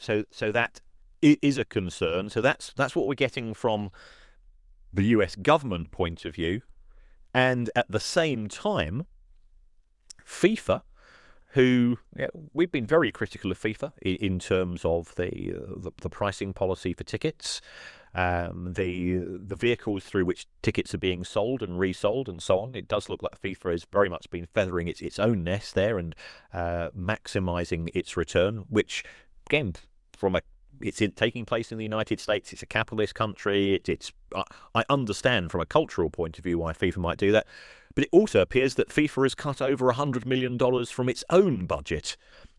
that is a concern. So that's what we're getting from the US government point of view, and at the same time, FIFA, who we've been very critical of FIFA in terms of the pricing policy for tickets, the vehicles through which tickets are being sold and resold and so on. It does look like FIFA has very much been feathering its own nest there and maximising its return, which again, it's taking place in the United States. It's a capitalist country. I understand from a cultural point of view why FIFA might do that. But it also appears that FIFA has cut over $100 million from its own budget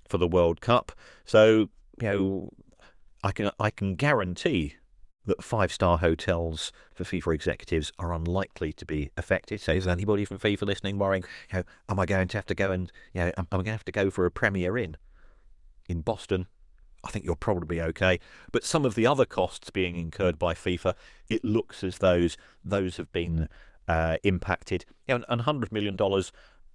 for the World Cup. So, I can guarantee that five-star hotels for FIFA executives are unlikely to be affected. So is anybody from FIFA listening worrying, am I going to have to go and, am I going to have to go for a Premier Inn in Boston? I think you'll probably be okay. But some of the other costs being incurred by FIFA, it looks as those have been impacted. And $100 million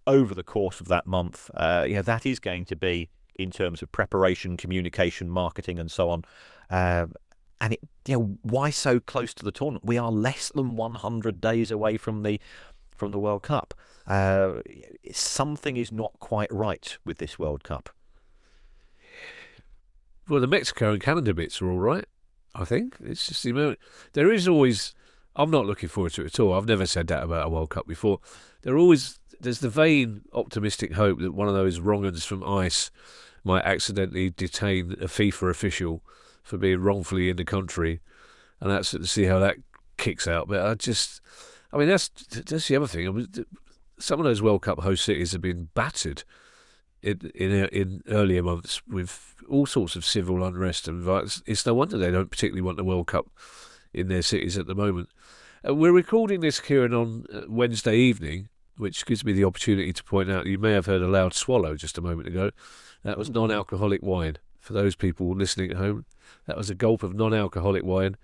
over the course of that month, that is going to be in terms of preparation, communication, marketing, and so on. And why so close to the tournament? We are less than 100 days away from the World Cup. Something is not quite right with this World Cup. Well, the Mexico and Canada bits are all right, I think. It's just there is always. I'm not looking forward to it at all. I've never said that about a World Cup before. There's the vain optimistic hope that one of those wrong-uns from ICE might accidentally detain a FIFA official for being wrongfully in the country, and that's to see how that kicks out. But that's the other thing. Some of those World Cup host cities have been battered in earlier months with all sorts of civil unrest and violence. It's no wonder they don't particularly want the World Cup in their cities at the moment. We're recording this, Kieran, on Wednesday evening, which gives me the opportunity to point out you may have heard a loud swallow just a moment ago. That was non-alcoholic wine. For those people listening at home, that was a gulp of non-alcoholic wine,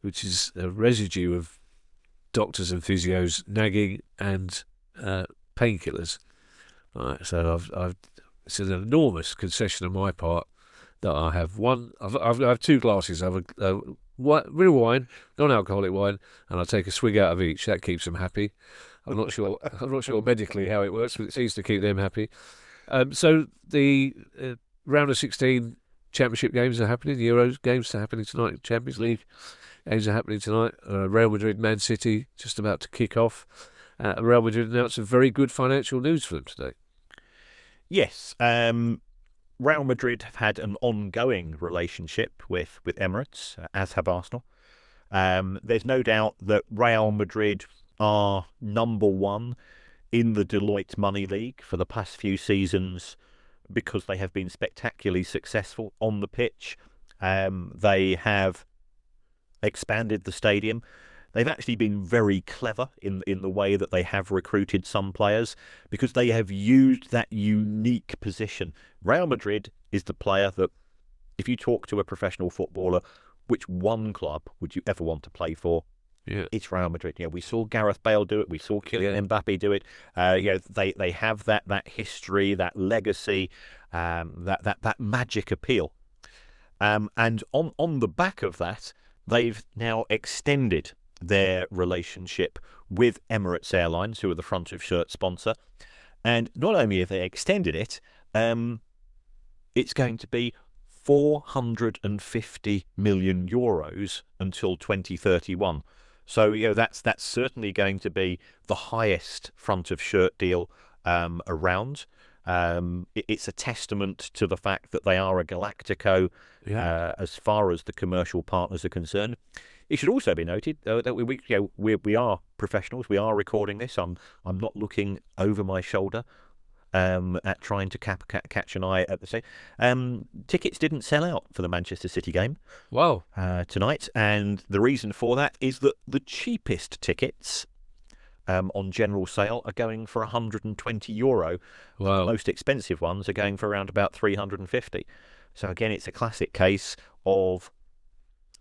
which is a residue of doctors and physios nagging and painkillers. Right, so it's an enormous concession on my part that I have one. I have 2 glasses. I have a real wine, non-alcoholic wine, and I take a swig out of each. That keeps them happy. I'm not sure medically how it works, but it seems to keep them happy. So the round of 16 Championship games are happening. The Euros games are happening tonight. Champions League games are happening tonight. Real Madrid, Man City just about to kick off. Real Madrid announced some very good financial news for them today. Yes. Real Madrid have had an ongoing relationship with Emirates, as have Arsenal. There's no doubt that Real Madrid are number one in the Deloitte Money League for the past few seasons because they have been spectacularly successful on the pitch. They have expanded the stadium. They've actually been very clever in the way that they have recruited some players because they have used that unique position. Real Madrid is the player that, if you talk to a professional footballer, which one club would you ever want to play for? Yeah, it's Real Madrid. We saw Gareth Bale do it. We saw Kieran Mbappe do it. They have that history, that legacy, that magic appeal. And on the back of that, they've now extended their relationship with Emirates Airlines, who are the front of shirt sponsor. And not only have they extended it, it's going to be €450 million until 2031. So that's certainly going to be the highest front of shirt deal around. It's a testament to the fact that they are a Galactico as far as the commercial partners are concerned. It should also be noted that we are professionals. We are recording this. I'm not looking over my shoulder at trying to catch an eye at the same. Tickets didn't sell out for the Manchester City game. Wow. Tonight, and the reason for that is that the cheapest tickets on general sale are going for €120. Wow. The most expensive ones are going for around about 350. So again, it's a classic case of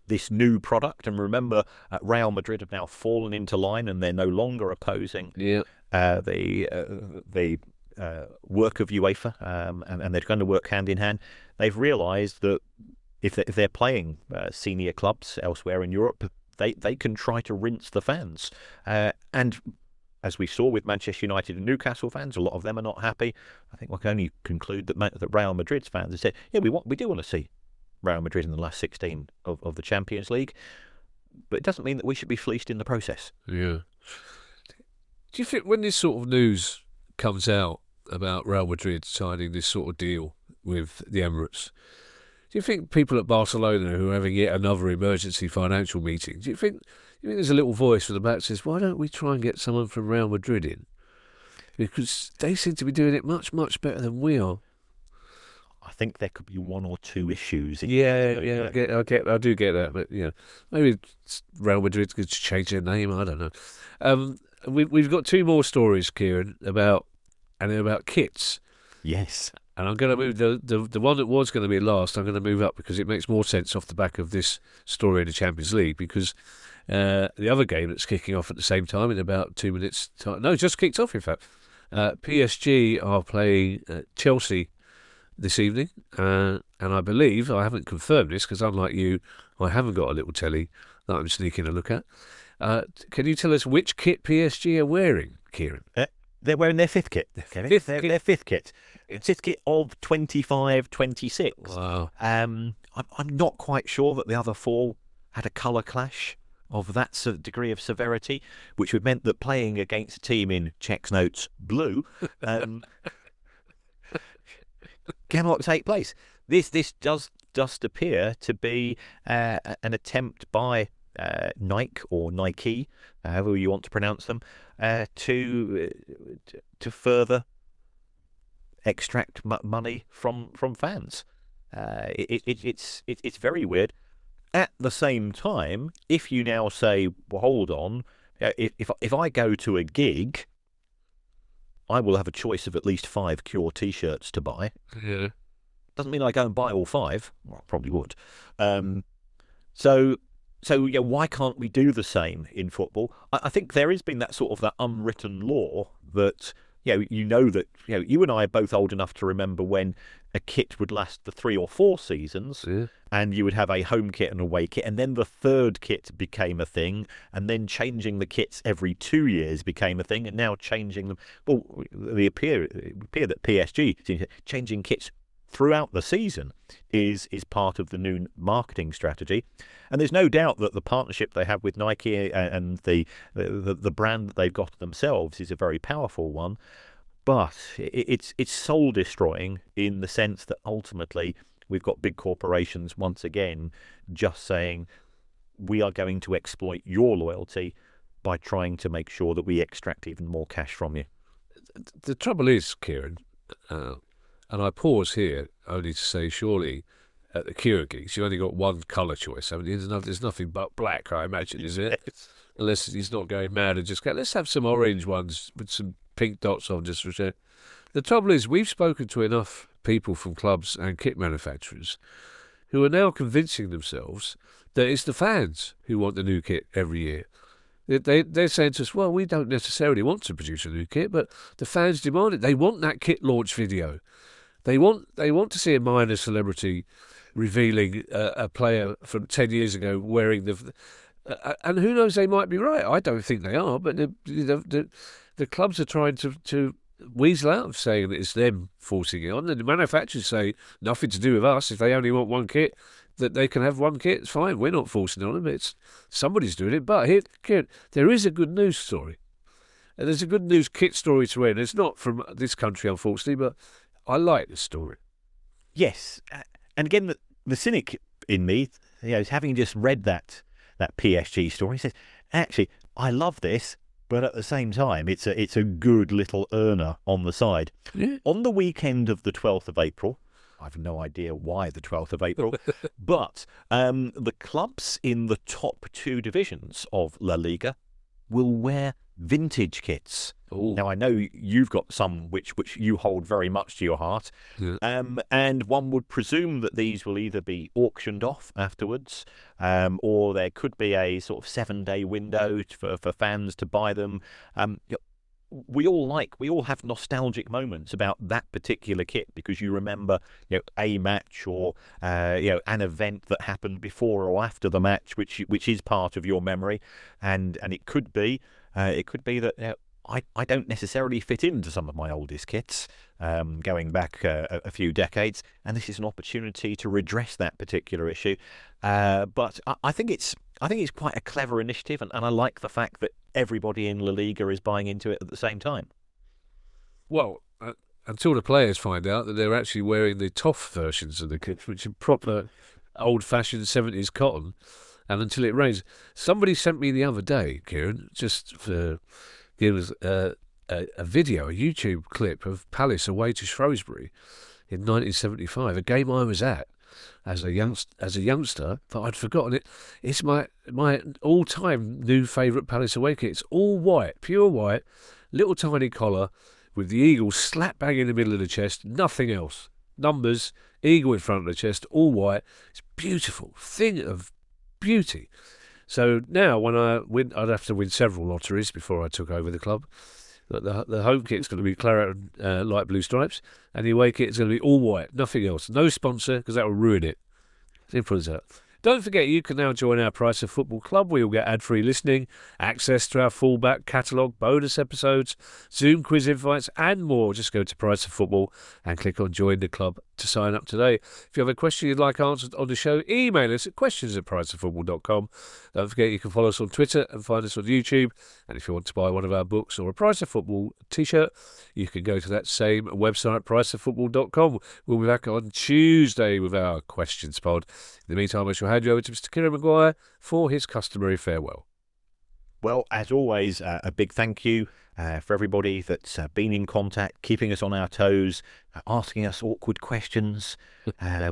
this new product. And remember, Real Madrid have now fallen into line, and they're no longer opposing the work of UEFA, and they're going to work hand in hand. They've realised that if they're playing senior clubs elsewhere in Europe, they can try to rinse the fans. And as we saw with Manchester United and Newcastle fans, a lot of them are not happy. I think we can only conclude that Real Madrid's fans have said, we do want to see Real Madrid in the last 16 of the Champions League, but it doesn't mean that we should be fleeced in the process. Yeah. Do you think when this sort of news comes out about Real Madrid signing this sort of deal with the Emirates, do you think people at Barcelona who are having yet another emergency financial meeting, do you think there's a little voice from the back that says, why don't we try and get someone from Real Madrid in? Because they seem to be doing it much, much better than we are. I think there could be one or two issues. I do get that, but maybe Real Madrid could change their name. I don't know. We've got 2 more stories, Kieran, about kits. Yes, and I'm going to move the one that was going to be last. I'm going to move up because it makes more sense off the back of this story in the Champions League. Because the other game that's kicking off at the same time in about 2 minutes' time. No, just kicked off in fact. PSG are playing Chelsea this evening, and I believe, I haven't confirmed this because unlike you, I haven't got a little telly that I'm sneaking a look at. Can you tell us which kit PSG are wearing, Kieran? They're wearing their 5th kit. Their 5th kit. It's 5th kit of 25-26. Wow. I'm not quite sure that the other 4 had a colour clash of that degree of severity, which would meant that playing against a team in Czech's notes blue cannot take place. This does just appear to be an attempt by Nike or Nike, however you want to pronounce them, to further extract money from fans. It's very weird. At the same time, if you now say, well, hold on, if I go to a gig, I will have a choice of at least 5 Cure T-shirts to buy. Yeah. Doesn't mean I go and buy all 5. Well, I probably would. So why can't we do the same in football? I think there has been that sort of that unwritten law that that you and I are both old enough to remember when a kit would last for 3 or 4 seasons, and you would have a home kit and away kit, and then the third kit became a thing, and then changing the kits every 2 years became a thing, and now changing them. Well, it appear that PSG changing kits throughout the season is part of the new marketing strategy, and there's no doubt that the partnership they have with Nike and the brand that they've got themselves is a very powerful one. But it's soul destroying in the sense that ultimately we've got big corporations once again just saying we are going to exploit your loyalty by trying to make sure that we extract even more cash from you. The trouble is, Kieran, and I pause here only to say, surely at the Kieran gigs you've only got one colour choice, haven't you? There's nothing but black, I imagine, is it? Yes. Unless he's not going mad and just go, let's have some orange ones with some pink dots on just for sure. The trouble is, we've spoken to enough people from clubs and kit manufacturers who are now convincing themselves that it's the fans who want the new kit every year. They're saying to us, well, we don't necessarily want to produce a new kit, but the fans demand it. They want that kit launch video. They want to see a minor celebrity revealing a player from 10 years ago wearing the... and who knows, they might be right. I don't think they are, but the clubs are trying to weasel out of saying that it's them forcing it on. And the manufacturers say nothing to do with us. If they only want one kit, that they can have one kit, it's fine. We're not forcing it on them. It's somebody's doing it. But here, Kieran, there is a good news story. And there's a good news kit story to end. It's not from this country, unfortunately, but I like this story. Yes. And again, the cynic in me, is having just read that PSG story, says, actually, I love this, but at the same time, it's a good little earner on the side. Yeah. On the weekend of the 12th of April, I have no idea why the 12th of April, but the clubs in the top 2 divisions of La Liga will wear vintage kits. Ooh. Now, I know you've got some which you hold very much to your heart, and one would presume that these will either be auctioned off afterwards, or there could be a sort of 7-day window for fans to buy them. We all have nostalgic moments about that particular kit because you remember a match or an event that happened before or after the match, which is part of your memory, and it could be that I don't necessarily fit into some of my oldest kits going back a few decades, and this is an opportunity to redress that particular issue. But I think it's quite a clever initiative, and I like the fact that everybody in La Liga is buying into it at the same time. Well, until the players find out that they're actually wearing the Toff versions of the kit, which are proper old-fashioned 70s cotton, and until it rains. Somebody sent me the other day, Kieran, just for... It was a video, a YouTube clip of Palace away to Shrewsbury in 1975, a game I was at as a youngster, but I'd forgotten it. It's my all-time new favourite Palace away kit. It's all white, pure white, little tiny collar with the eagle slap bang in the middle of the chest, nothing else. Numbers, eagle in front of the chest, all white. It's beautiful, thing of beauty. So now when I win, I'd have to win several lotteries before I took over the club. The home kit's going to be claret and light blue stripes, and the away kit is going to be all white, nothing else. No sponsor, because that will ruin it. Simple as that. Don't forget, you can now join our Price of Football Club, where you'll get ad-free listening, access to our full back catalogue, bonus episodes, Zoom quiz invites, and more. Just go to Price of Football and click on Join the Club to sign up today. If you have a question you'd like answered on the show, email us at questions@priceoffootball.com. Don't forget, you can follow us on Twitter and find us on YouTube. And if you want to buy one of our books or a Price of Football t-shirt, you can go to that same website, priceoffootball.com. We'll be back on Tuesday with our questions pod. In the meantime, I shall hand you over to Mr. Kieran Maguire for his customary farewell. Well, as always, a big thank you for everybody that's been in contact, keeping us on our toes, asking us awkward questions,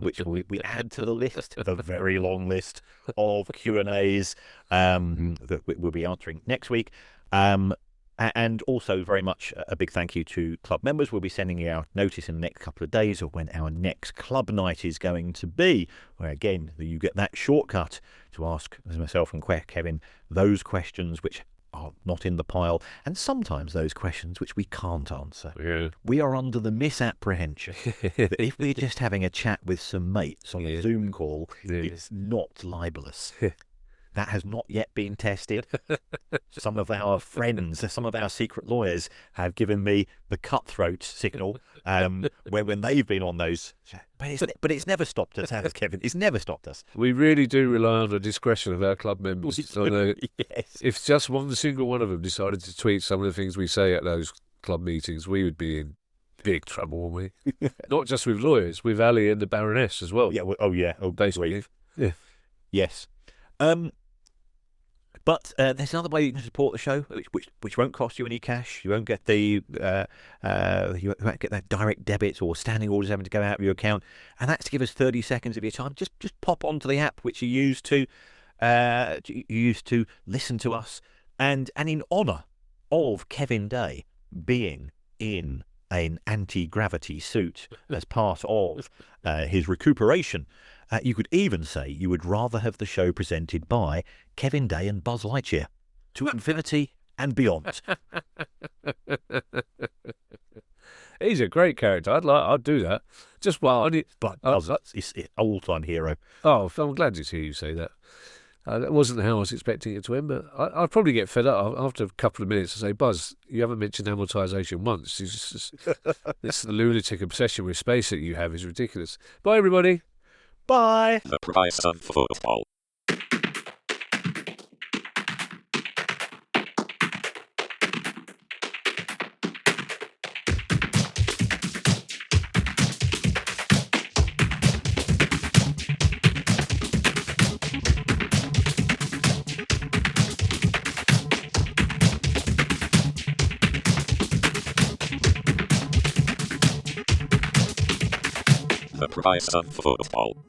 which we add to the list, the very long list of Q&As that we'll be answering next week. And also very much a big thank you to club members. We'll be sending you out notice in the next couple of days of when our next club night is going to be, where again you get that shortcut to ask myself and Kevin those questions which are not in the pile, and sometimes those questions which we can't answer. Yeah. We are under the misapprehension that if we're just having a chat with some mates on a Zoom call, it's not libelous. That has not yet been tested. Some of our friends, some of our secret lawyers have given me the cutthroat signal when they've been on those. But it's never stopped us, has it, Kevin? It's never stopped us. We really do rely on the discretion of our club members. So, Yes. if just one single one of them decided to tweet some of the things we say at those club meetings, we would be in big trouble, wouldn't we? Not just with lawyers, with Ali and the Baroness as well. Yeah. Oh, basically. Yeah. Yes. But there's another way you can support the show, which won't cost you any cash. You won't get you won't get that direct debit or standing orders having to go out of your account, and that's to give us 30 seconds of your time. Just pop onto the app which you use to listen to us, and in honour of Kevin Day being in an anti-gravity suit as part of his recuperation. You could even say you would rather have the show presented by Kevin Day and Buzz Lightyear to infinity and beyond. He's a great character. I'd do that. Just while But Buzz, is an all-time hero. Oh, I'm glad to hear you say that. That wasn't how I was expecting it to end, but I'd probably get fed up after a couple of minutes and say, Buzz, you haven't mentioned amortisation once. This lunatic obsession with space that you have is ridiculous. Bye, everybody. Bye. The price of football. The price of football.